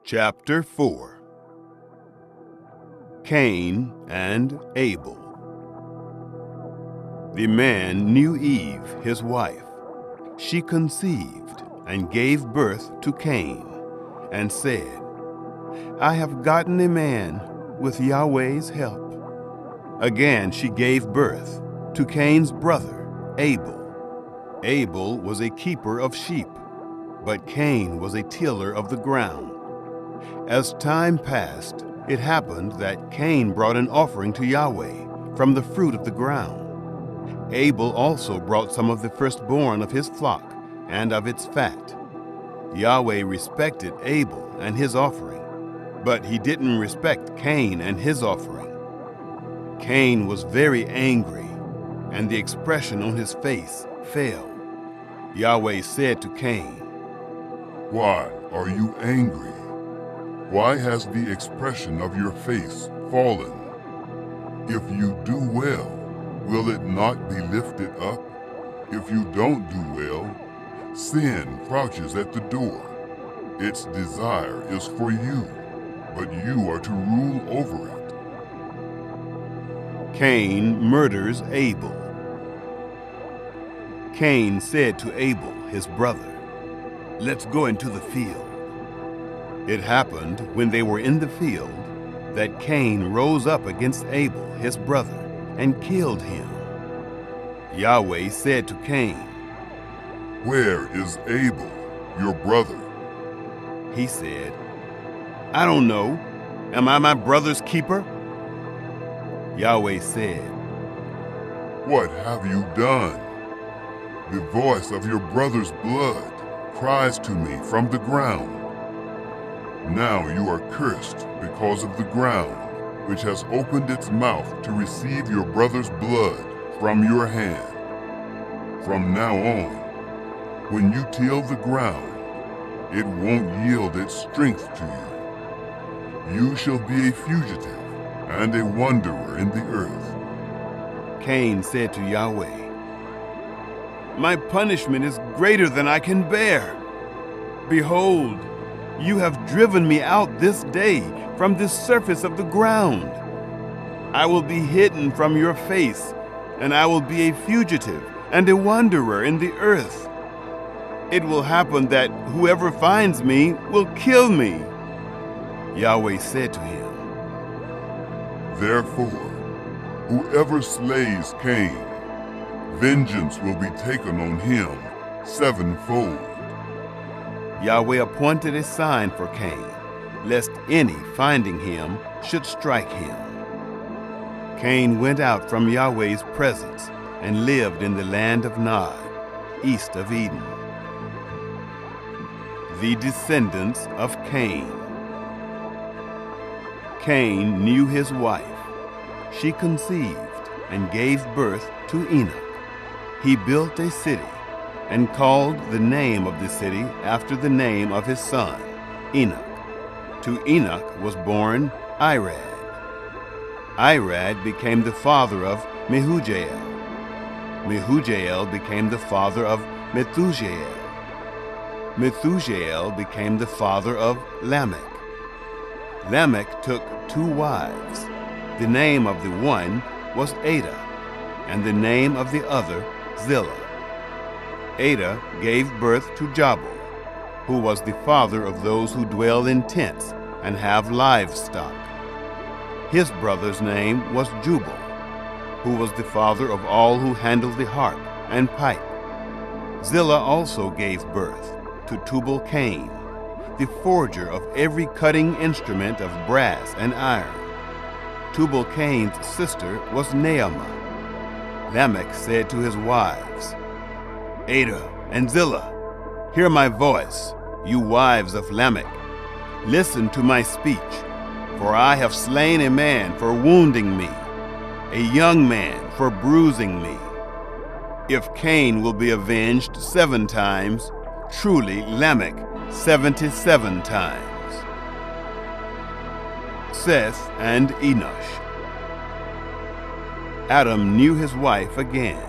Chapter 4. Cain and Abel. The man knew Eve, his wife. She conceived and gave birth to Cain, and said, "I have gotten a man with Yahweh's help." Again she gave birth to Cain's brother, Abel. Abel was a keeper of sheep, but Cain was a tiller of the ground. As time passed, it happened that Cain brought an offering to Yahweh from the fruit of the ground. Abel also brought some of the firstborn of his flock and of its fat. Yahweh respected Abel and his offering, but he didn't respect Cain and his offering. Cain was very angry, and the expression on his face fell. Yahweh said to Cain, "Why are you angry? Why has the expression of your face fallen? If you do well, will it not be lifted up? If you don't do well, sin crouches at the door. Its desire is for you, but you are to rule over it." Cain murders Abel. Cain said to Abel, his brother, "Let's go into the field." It happened when they were in the field that Cain rose up against Abel, his brother, and killed him. Yahweh said to Cain, "Where is Abel, your brother?" He said, "I don't know. Am I my brother's keeper?" Yahweh said, "What have you done? The voice of your brother's blood cries to me from the ground. Now you are cursed because of the ground, which has opened its mouth to receive your brother's blood from your hand. From now on, when you till the ground, it won't yield its strength to you. You shall be a fugitive and a wanderer in the earth." Cain said to Yahweh, "My punishment is greater than I can bear. Behold, you have driven me out this day from the surface of the ground. I will be hidden from your face, and I will be a fugitive and a wanderer in the earth. It will happen that whoever finds me will kill me." Yahweh said to him, "Therefore, whoever slays Cain, vengeance will be taken on him sevenfold." Yahweh appointed a sign for Cain, lest any finding him should strike him. Cain went out from Yahweh's presence and lived in the land of Nod, east of Eden. The descendants of Cain. Cain knew his wife. She conceived and gave birth to Enoch. He built a city and called the name of the city after the name of his son, Enoch. To Enoch was born Irad. Irad became the father of Mehujael. Mehujael became the father of Methujael. Methujael became the father of Lamech. Lamech took 2 wives. The name of the one was Ada, and the name of the other Zillah. Ada gave birth to Jabal, who was the father of those who dwell in tents and have livestock. His brother's name was Jubal, who was the father of all who handle the harp and pipe. Zillah also gave birth to Tubal-Cain, the forger of every cutting instrument of brass and iron. Tubal-Cain's sister was Naamah. Lamech said to his wives, "Ada and Zillah, hear my voice, you wives of Lamech. Listen to my speech, for I have slain a man for wounding me, a young man for bruising me. If Cain will be avenged 7 times, truly Lamech 77 times. Seth and Enosh. Adam knew his wife again.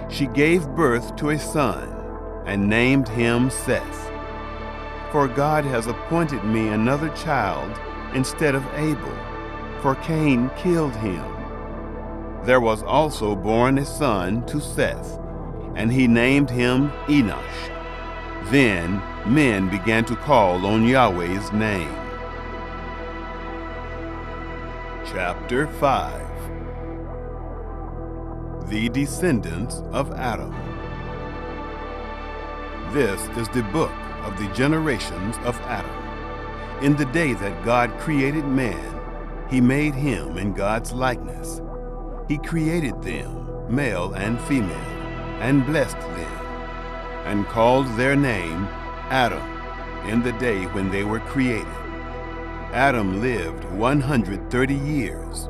She gave birth to a son and named him Seth. for God has appointed me another child instead of Abel, for Cain killed him. There was also born a son to Seth, and he named him Enosh. Then men began to call on Yahweh's name. Chapter 5. The descendants of Adam. This is the book of the generations of Adam. In the day that God created man, he made him in God's likeness. He created them, male and female, and blessed them, and called their name Adam in the day when they were created. Adam lived 130 years,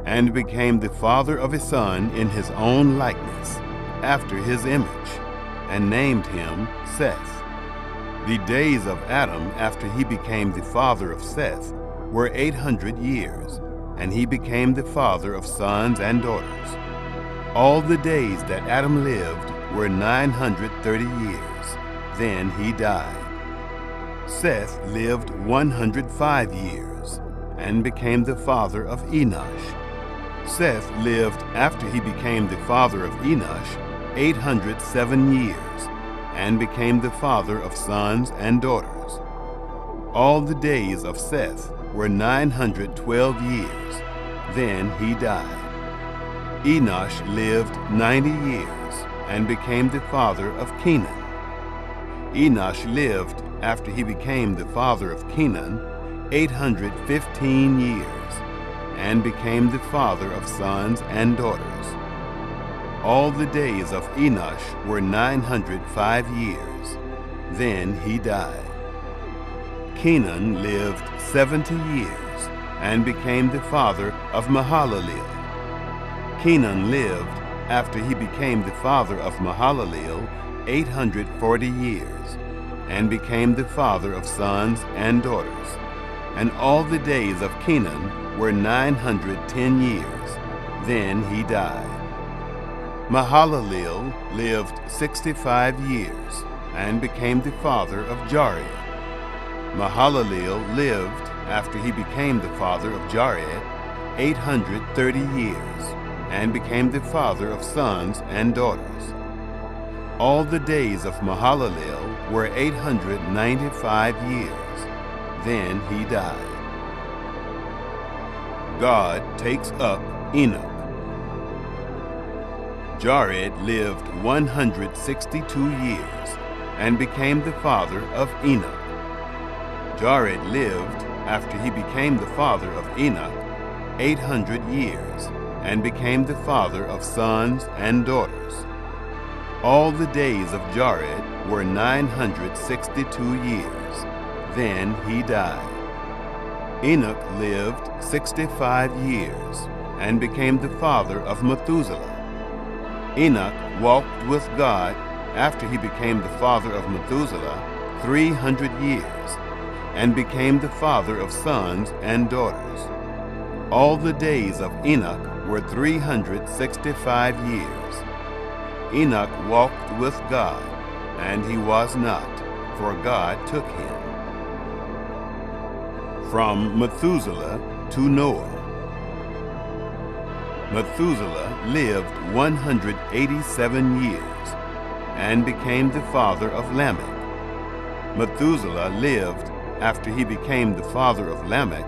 and became the father of a son in his own likeness, after his image, and named him Seth. The days of Adam after he became the father of Seth were 800 years, and he became the father of sons and daughters. All the days that Adam lived were 930 years. Then he died. Seth lived 105 years, and became the father of Enosh. Seth lived after he became the father of Enosh 807 years, and became the father of sons and daughters. All the days of Seth were 912 years. Then he died. Enosh lived 90 years, and became the father of Kenan. Enosh lived after he became the father of Kenan 815 years, and became the father of sons and daughters. All the days of Enosh were 905 years. Then he died. Kenan lived 70 years, and became the father of Mahalalel. Kenan lived after he became the father of Mahalalel 840 years, and became the father of sons and daughters. And all the days of Kenan were 910 years. Then he died. Mahalalel lived 65 years, and became the father of Jared. Mahalalel lived after he became the father of Jared 830 years, and became the father of sons and daughters. All the days of Mahalalel were 895 years. Then he died. God takes up Enoch. Jared lived 162 years, and became the father of Enoch. Jared lived after he became the father of Enoch 800 years, and became the father of sons and daughters. All the days of Jared were 962 years. Then he died. Enoch lived 65 years, and became the father of Methuselah. Enoch walked with God after he became the father of Methuselah 300 years, and became the father of sons and daughters. All the days of Enoch were 365 years. Enoch walked with God, and he was not, for God took him. From Methuselah to Noah. Methuselah lived 187 years, and became the father of Lamech. Methuselah lived after he became the father of Lamech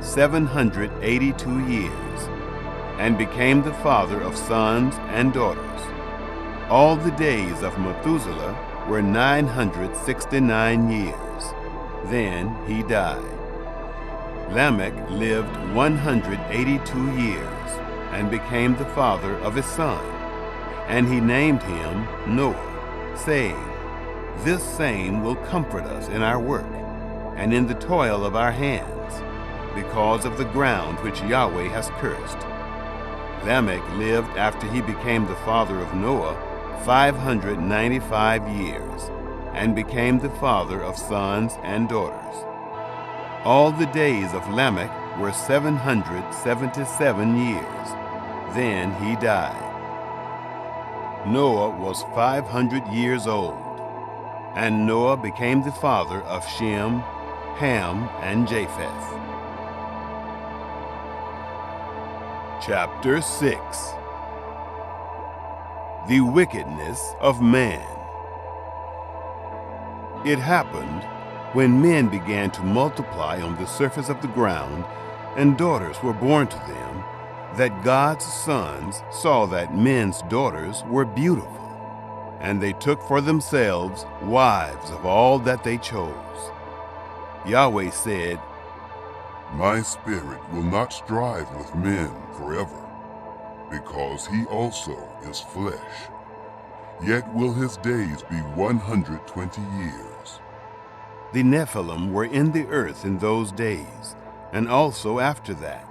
782 years, and became the father of sons and daughters. All the days of Methuselah were 969 years. Then he died. Lamech lived 182 years, and became the father of a son, and he named him Noah, saying, "This same will comfort us in our work, and in the toil of our hands, because of the ground which Yahweh has cursed." Lamech lived after he became the father of Noah 595 years, and became the father of sons and daughters. All the days of Lamech were 777 years. Then he died. Noah was 500 years old, And Noah became the father of Shem, Ham, and Japheth. Chapter 6. The wickedness of man. It happened, when men began to multiply on the surface of the ground, and daughters were born to them, that God's sons saw that men's daughters were beautiful, and they took for themselves wives of all that they chose. Yahweh said, My spirit will not strive with men forever, because he also is flesh. Yet will his days be 120 years. The Nephilim were in the earth in those days, and also after that,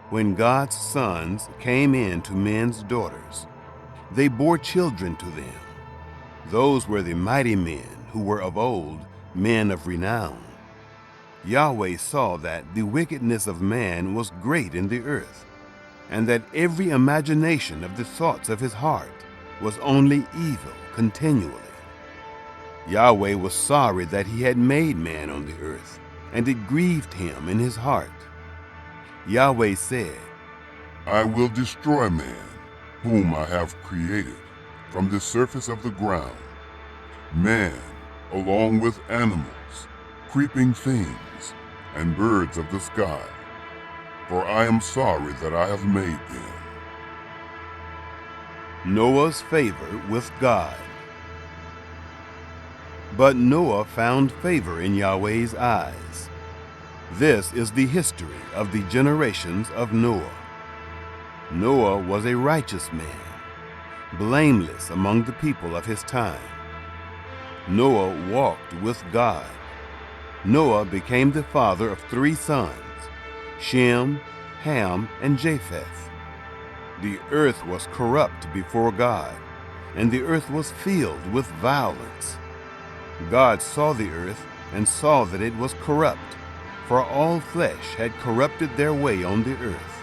when God's sons came in to men's daughters. They bore children to them. Those were the mighty men who were of old, men of renown. Yahweh saw that the wickedness of man was great in the earth, and that every imagination of the thoughts of his heart was only evil continually. Yahweh was sorry that he had made man on the earth, and it grieved him in his heart. Yahweh said, I will destroy man, whom I have created, from the surface of the ground, man, along with animals, creeping things, and birds of the sky, for I am sorry that I have made them. Noah's favor with God. But Noah found favor in Yahweh's eyes. This is the history of the generations of Noah. Noah was a righteous man, blameless among the people of his time. Noah walked with God. Noah became the father of 3 sons, Shem, Ham, and Japheth. The earth was corrupt before God, and the earth was filled with violence. God saw the earth and saw that it was corrupt, for all flesh had corrupted their way on the earth.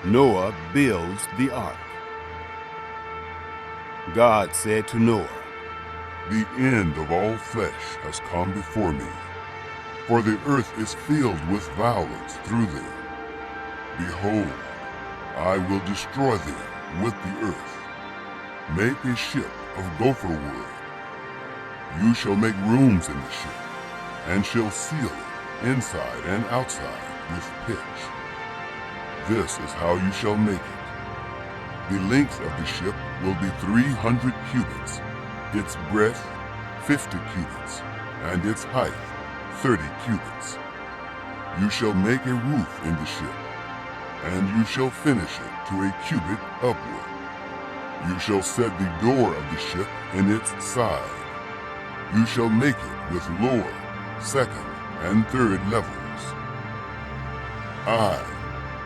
Noah builds the ark. God said to Noah, The end of all flesh has come before me, for the earth is filled with violence through them. Behold, I will destroy them with the earth. Make a ship of gopher wood. You shall make rooms in the ship, and shall seal it inside and outside with pitch. This is how you shall make it. The length of the ship will be 300 cubits, its breadth 50 cubits, and its height 30 cubits. You shall make a roof in the ship, and you shall finish it to a cubit upward. You shall set the door of the ship in its side. You shall make it with lower, second, and third levels. I,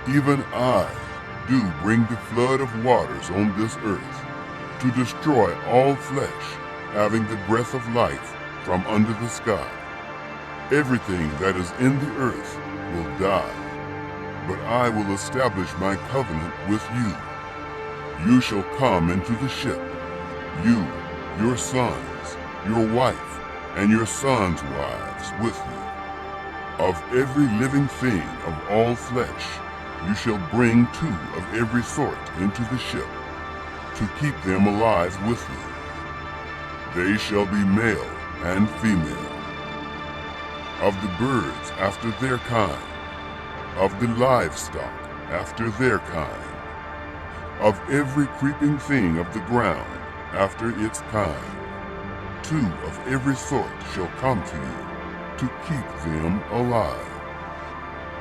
even I, do bring the flood of waters on this earth, to destroy all flesh, having the breath of life from under the sky. Everything that is in the earth will die, but I will establish my covenant with you. You shall come into the ship, you, your sons, your wife, and your sons' wives with you. Of every living thing of all flesh, you shall bring 2 of every sort into the ship, to keep them alive with you. They shall be male and female. Of the birds after their kind, of the livestock after their kind, of every creeping thing of the ground after its kind. 2 of every sort shall come to you, to keep them alive.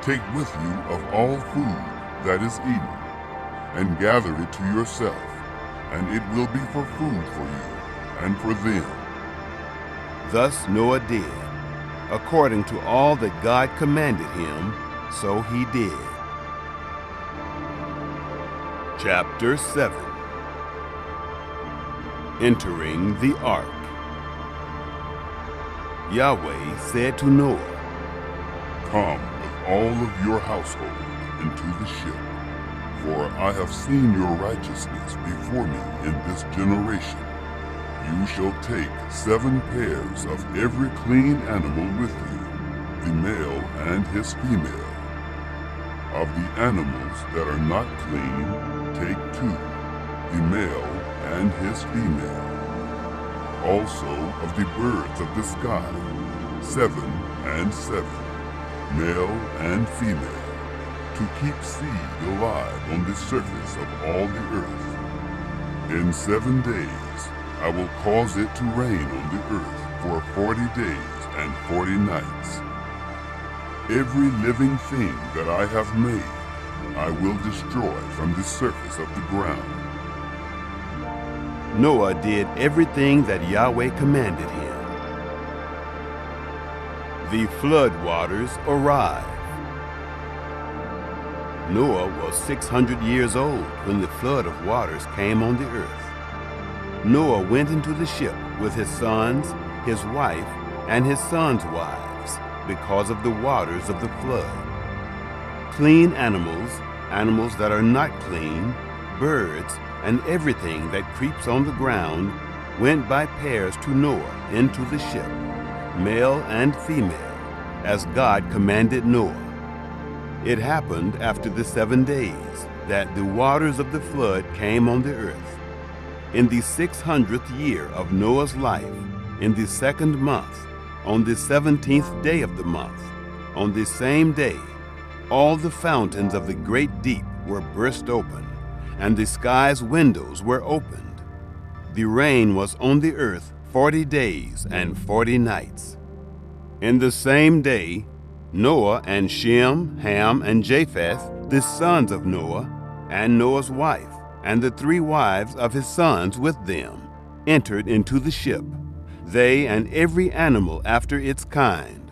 Take with you of all food that is eaten, and gather it to yourself, and it will be for food for you and for them. Thus Noah did. According to all that God commanded him, so he did. Chapter 7. Entering the ark. Yahweh said to Noah, Come with all of your household into the ship, for I have seen your righteousness before me in this generation. You shall take 7 pairs of every clean animal with you, the male and his female. Of the animals that are not clean, take 2, the male and his female. Also of the birds of the sky, 7 and 7, male and female, to keep seed alive on the surface of all the earth. In 7 days I will cause it to rain on the earth for 40 days and 40 nights. Every living thing that I have made, I will destroy from the surface of the ground. Noah did everything that Yahweh commanded him. The flood waters arrive. Noah was 600 years old when the flood of waters came on the earth. Noah went into the ship with his sons, his wife, and his sons' wives because of the waters of the flood. Clean animals, animals that are not clean, birds, and everything that creeps on the ground went by pairs to Noah into the ship, male and female, as God commanded Noah. It happened after the 7 days that the waters of the flood came on the earth. In the 600th year of Noah's life, in the 2nd month, on the 17th day of the month, on the same day, all the fountains of the great deep were burst open, and the sky's windows were opened. The rain was on the earth 40 days and 40 nights. In the same day, Noah and Shem, Ham, and Japheth, the sons of Noah, and Noah's wife, and the 3 wives of his sons with them, entered into the ship, they and every animal after its kind,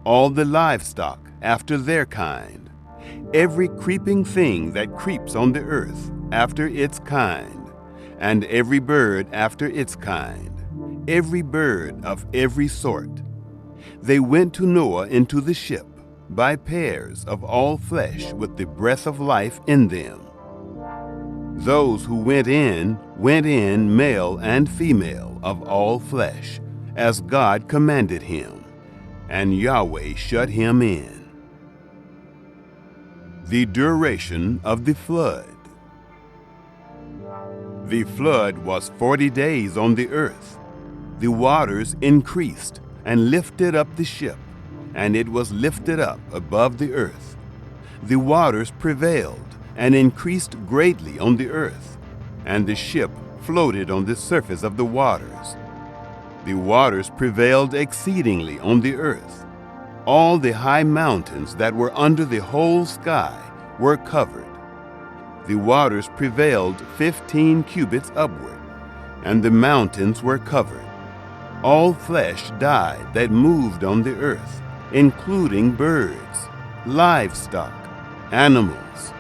all the livestock after their kind, every creeping thing that creeps on the earth after its kind, and every bird after its kind, every bird of every sort. They went to Noah into the ship, by pairs of all flesh with the breath of life in them. Those who went in male and female of all flesh, as God commanded him, and Yahweh shut him in. The duration of the flood. The flood was 40 days on the earth. The waters increased and lifted up the ship, and it was lifted up above the earth. The waters prevailed and increased greatly on the earth, and the ship floated on the surface of the waters. The waters prevailed exceedingly on the earth. All the high mountains that were under the whole sky were covered. The waters prevailed 15 cubits upward, and the mountains were covered. All flesh died that moved on the earth, including birds, livestock, animals,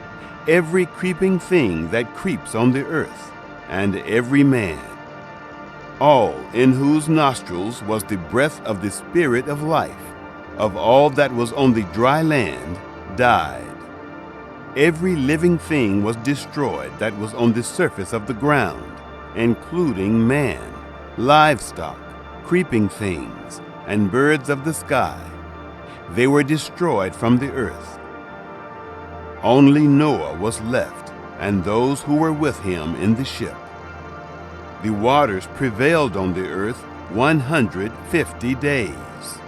every creeping thing that creeps on the earth, and every man. All in whose nostrils was the breath of the Spirit of life, of all that was on the dry land, died. Every living thing was destroyed that was on the surface of the ground, including man, livestock, creeping things, and birds of the sky. They were destroyed from the earth. Only Noah was left, and those who were with him in the ship. The waters prevailed on the earth 150 days.